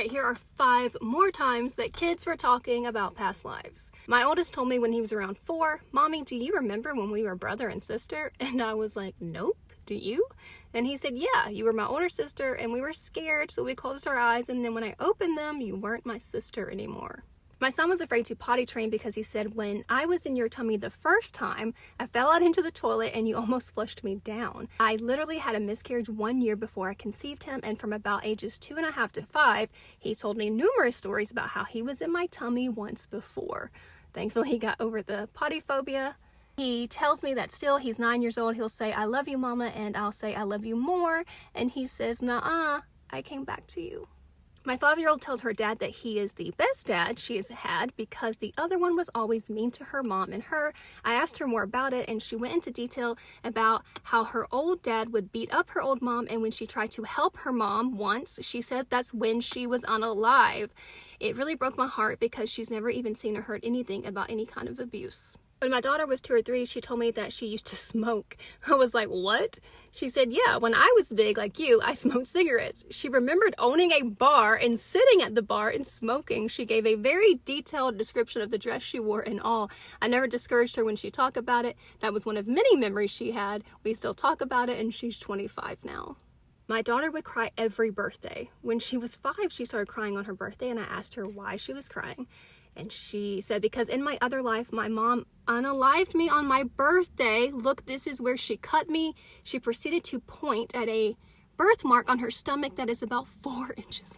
Alright, here are 5 more times that kids were talking about past lives. My oldest told me when he was around 4, "Mommy, do you remember when we were brother and sister?" And I was like, "Nope, do you?" And he said, "Yeah, you were my older sister and we were scared, so we closed our eyes, and then when I opened them, you weren't my sister anymore." My son was afraid to potty train because he said, "When I was in your tummy the first time, I fell out into the toilet and you almost flushed me down." I literally had a miscarriage 1 year before I conceived him, and from about ages 2.5 to 5, he told me numerous stories about how he was in my tummy once before. Thankfully, he got over the potty phobia. He tells me that still, he's 9 years old, he'll say, "I love you, Mama," and I'll say, "I love you more," and he says, "Nuh-uh, I came back to you." My 5-year-old tells her dad that he is the best dad she has had because the other one was always mean to her mom and her. I asked her more about it, and she went into detail about how her old dad would beat up her old mom, and when she tried to help her mom once, she said that's when she was unalive. It really broke my heart because she's never even seen or heard anything about any kind of abuse. When my daughter was 2 or 3, she told me that she used to smoke. I was like, "What?" She said, "Yeah, when I was big like you, I smoked cigarettes." She remembered owning a bar and sitting at the bar and smoking. She gave a very detailed description of the dress she wore and all. I never discouraged her when she talked about it. That was one of many memories she had. We still talk about it, and she's 25 now. My daughter would cry every birthday. When she was 5, she started crying on her birthday, and I asked her why she was crying. And she said, "Because in my other life, my mom unalived me on my birthday. Look, this is where she cut me." She proceeded to point at a birthmark on her stomach that is about 4 inches